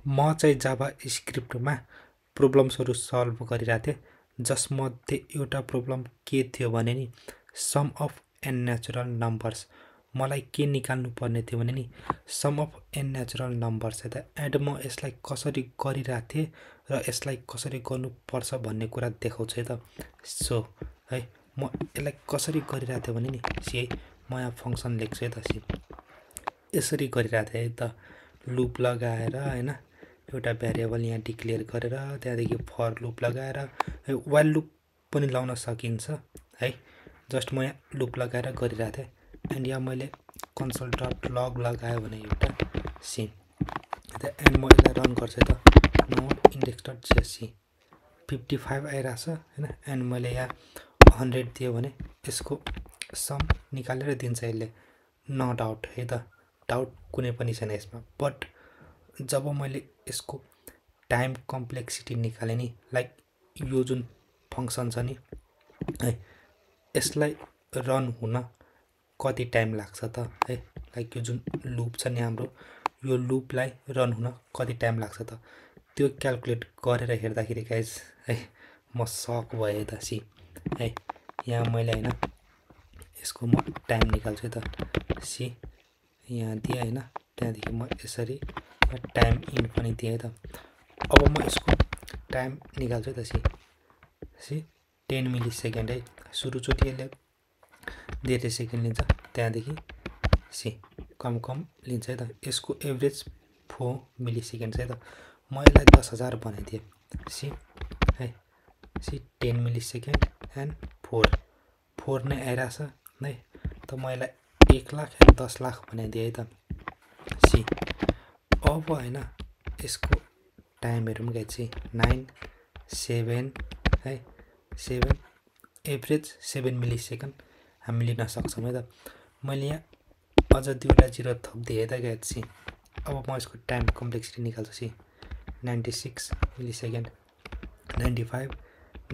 म चाहिँ Java स्क्रिप्टमा प्रब्लम्सहरू solve गरिरहेको थिएँ, जसमध्ये एउटा प्रब्लम के थियो भने नि sum of n natural numbers. मलाई के निकाल्नु पर्ने थियो भने नि sum of n natural numbers है त। एन्ड म यसलाई कसरी गरिरहेको थिएँ र यसलाई कसरी गर्नुपर्छ भन्ने कुरा देखाउँछु है त। सो है म यसलाई कसरी गरिरहेको थिएँ भने नि सी म यहाँ फङ्सन लेख्छु है त। सी यसरी गरिरहेको थिएँ है त, लुप लगाएर होइन, एउटा भेरिएबल यहाँ डिक्लेयर गरेर त्यहाँदेखि फर लुप लगाएर वाइल लुप पनि लाउन सकिन्छ है। जस्ट म यहाँ लुप लगाएर गरिरहेको थिएँ। एन्ड यहाँ मैले कन्सोल डट लग लगायो भने एउटा सी एन्ड म यसलाई रन गर्छु त। नोट इन्डेक्स डट जेएससी 55 आइरहेछ होइन। एन्ड मैले यहाँ 100 दियो भने यसको सम निकालेर दिन्छ यसले, नो डाउट है त। डाउट कुनै पनि छैन यसमा। बट जब मैले यसको टाइम कम्प्लेक्सिटी निकालेँ नि, लाइक यो जुन फङ्सन छ नि है, यसलाई रन हुन कति टाइम लाग्छ त है। लाइक यो जुन लुप छ नि हाम्रो, यो लुपलाई रन हुन कति टाइम लाग्छ त, त्यो क्यालकुलेट गरेर हेर्दाखेरि गाइज है म सक भएँ त। सी है यहाँ मैले होइन यसको म टाइम निकाल्छु है त। सी यहाँ दिएँ होइन, त्यहाँदेखि म यसरी टाइम इन पनि दिएँ है त। अब म यसको टाइम निकाल्छु है त। सी 10 मिली सेकेन्ड है। सुरुचोटि यसले धेरै सेकेन्ड लिन्छ, त्यहाँदेखि सी कम लिन्छ है त। यसको एभरेज 4 मिली सेकेन्ड छ है त। म यसलाई 10,000 बनाइदिएँ। सी है सी 10 मिली सेकेन्ड एन्ड 4 नै आइरहेछ है त। म यसलाई 1 लाख एन्ड 10 लाख बनाइदिएँ है त। सी अब होइन यसको टाइमहरू पनि गएपछि 9 7 है 7 एभरेज 7 मिली सेकेन्ड हामी लिन सक्छौँ है त। मैले यहाँ अझ 2वटा जिरो थपिदिएँ है त गएपछि। अब म यसको टाइम कम्प्लेक्सिटी निकाल्छु। सी 96 मिली सेकेन्ड 95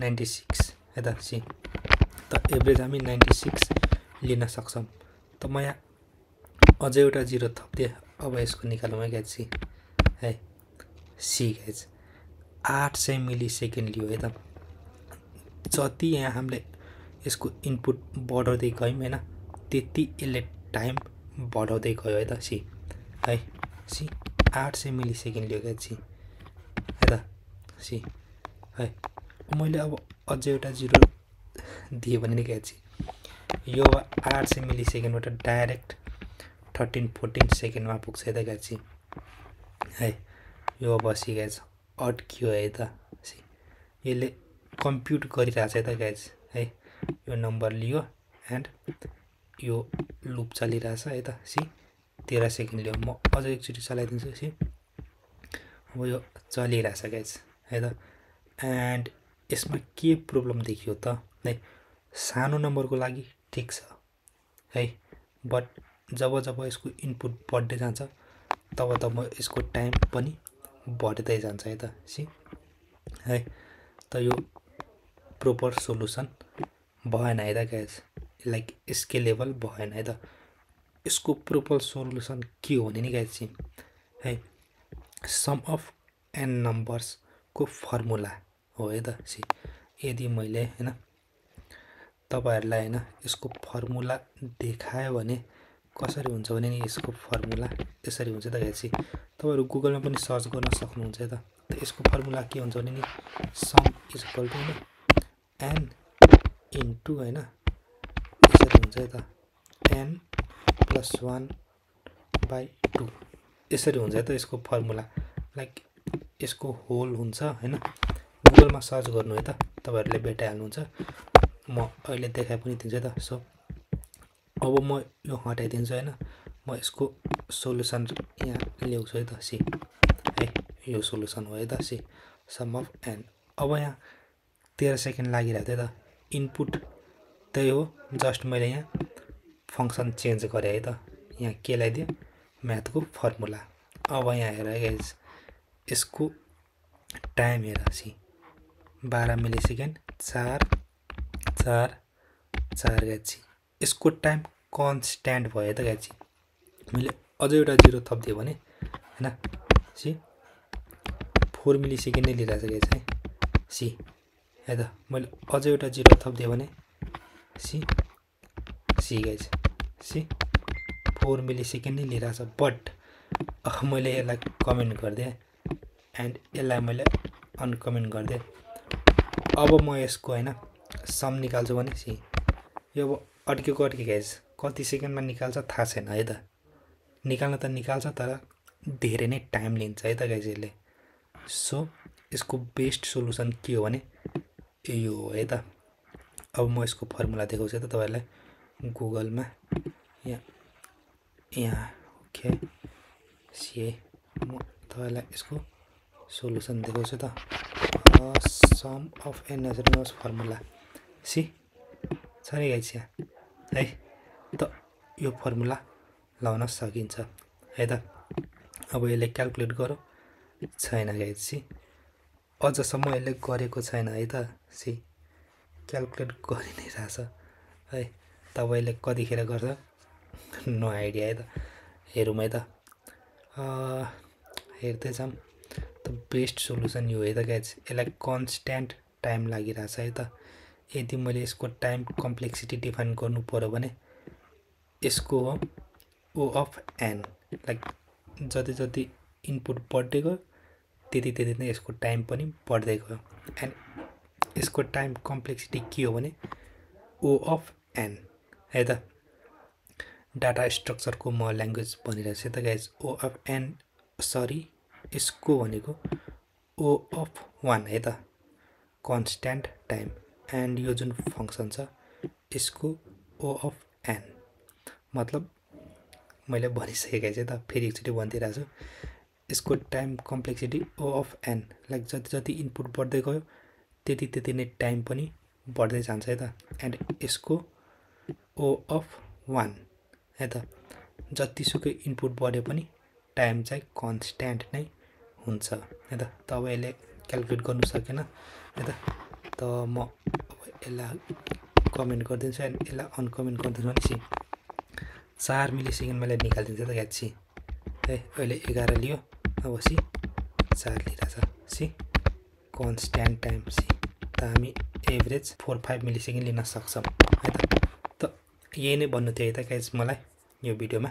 96 है त। सी त एभरेज हामी 96 लिन सक्छौँ। त म यहाँ अझै एउटा जिरो थपिदिएँ। अब यसको निकालौँ है गाइज। सी है सी गाइज 800 मिली सेकेन्ड लियो है त। जति यहाँ हामीले यसको इनपुट बढाउँदै गयौँ होइन, त्यति यसले टाइम बढाउँदै गयो है त। सी है सी 800 मिली सेकेन्ड लियो गाइज। सी है त। सी है मैले अब अझै एउटा जिरो दिएँ भने नि गाइज यो 800 मिली सेकेन्डबाट डाइरेक्ट 13-14 सेकेन्डमा पुग्छ है त गाइज। सी है यो अब सी गाइज अड्कियो है त। सी यसले कम्प्युट गरिरहेछ है त गाइज है। यो नम्बर लियो एन्ड यो लुप चलिरहेछ है त। सी 13 सेकेन्ड लियो। म अझ एकचोटि चलाइदिन्छु। सी अब यो चलिरहेछ गाइज है त। एन्ड यसमा के प्रब्लम देखियो त है, सानो नम्बरको लागि ठिक छ है, बट जब यसको इनपुट बढ्दै जान्छ तब यसको टाइम पनि बढ्दै जान्छ है त। सी है त यो प्रोपर सोलुसन भएन है त गाइज, लाइक स्केलेबल भएन है त। यसको प्रोपर सोलुसन के हो भने नि गाइज सी है सम अफ एन नम्बर्सको फर्मुला हो है त। सी यदि मैले होइन तपाईँहरूलाई होइन यसको फर्मुला देखायो भने कसरी हुन्छ भने नि यसको फर्मुला यसरी हुन्छ त गाइज। सी तपाईँहरू गुगलमा पनि सर्च गर्न सक्नुहुन्छ है त। यसको फर्मुला के हुन्छ भने नि सम इज इक्वल टु होइन एन इन्टु होइन यसरी हुन्छ है त, एन प्लस 1/2 यसरी हुन्छ है त यसको फर्मुला। लाइक यसको होल हुन्छ होइन, गुगलमा सर्च गर्नु है त, तपाईँहरूले भेटाइहाल्नुहुन्छ। म अहिले देखाइ पनि दिन्छु है त। सो अब म यो हटाइदिन्छु होइन, म यसको सोलुसन यहाँ ल्याउँछु है त। सी है यो सोलुसन हो है त। C sum of n. अब यहाँ 13 सेकेन्ड लागिरहेको थियो त। इनपुट त्यही हो, जस्ट मैले यहाँ फङ्सन चेन्ज गरेँ है त। यहाँ के लगाइदिएँ, म्याथको फर्मुला। अब यहाँ हेर गाइज यसको टाइम हेर। सी 12 मिली सेकेन्ड 4 गाइज। यसको टाइम कन्स्ट्यान्ट भयो त गाइज। मैले अझै एउटा जिरो थपिदिएँ भने होइन सी 4 मिली सेकेन्ड नै लिइरहेछ गाइज है सी है त मैले अझै एउटा जिरो थपिदिएँ भने सी सी गाइज सी 4 मिली सेकेन्ड नै लिइरहेछ बट मैले यसलाई कमेन्ट गरिदिएँ एन्ड यसलाई मैले अनकमेन्ट गरिदिएँ अब म यसको होइन सम निकाल्छु भने सी यो अब अड्केको गाइज कति सेकेन्डमा निकाल्छ थाहा छैन है त निकाल्न त निकाल्छ तर धेरै नै टाइम लिन्छ है त गाइज यसले सो यसको बेस्ट सोल्युसन के हो भने यो हो है त अब म यसको फर्मुला देखाउँछु त तपाईँहरूलाई गुगलमा यहाँ ओके सी म तपाईँलाई यसको सोल्युसन देखाउँछु त sum of n natural numbers formula C छ नि गाइज यहाँ है त यो फर्मुला लाउन सकिन्छ है त अब यसले क्याल्कुलेट गरौँ छैन गाइज सी अझसम्म यसले गरेको छैन है त सी क्याल्कुलेट गरि नै रहेछ है तपाईँले कतिखेर गर्छ नो आइडिया है त हेरौँ है त हेर्दै जाऊँ त बेस्ट सोल्युसन यो है त गाइज यसलाई कन्स्ट्यान्ट टाइम लागिरहेछ है त यदि मैले यसको टाइम कम्प्लेक्सिटी डिफाइन गर्नु पर्यो भने यसको हो ओ अफ एन लाइक जति जति इनपुट बढ्दै गयो त्यति त्यति नै यसको टाइम पनि बढ्दै गयो एन्ड यसको टाइम कम्प्लेक्सिटी के हो भने ओ अफ एन है त डाटा स्ट्रक्चरको म ल्याङ्ग्वेज भनिरहेको छु त guys O of n sorry यसको भनेको ओ अफ 1 है त कन्स्ट्यान्ट टाइम एन्ड यो जुन फङ्सन छ यसको ओ अफ एन मतलब मैले भनिसकेको चाहिँ त फेरि एकचोटि भनिदिइरहेको छु यसको time complexity O of n like जति जति इनपुट बढ्दै गयो त्यति त्यति नै टाइम पनि बढ्दै जान्छ है त एन्ड यसको ओ अफ 1 है त जतिसुकै इनपुट बढे पनि टाइम चाहिँ कन्स्ट्यान्ट नै हुन्छ है त तब यसले क्याल्कुलेट गर्नु सकेन है त म यसलाई कमेन्ट गरिदिन्छु एन्ड यसलाई अनकमेन्ट गरिदिन्छु भने 4 मिली सेकेन्ड मैले निकालिदिन्छ त गाइज है अहिले 11 लियो अब 4 लिइरहेछ सी कन्स्ट्यान्ट टाइम सी त हामी एभरेज 4-5 मिली सेकेन्ड लिन सक्छौँ है त यही नै भन्नु थियो है त गाइज मलाई यो भिडियोमा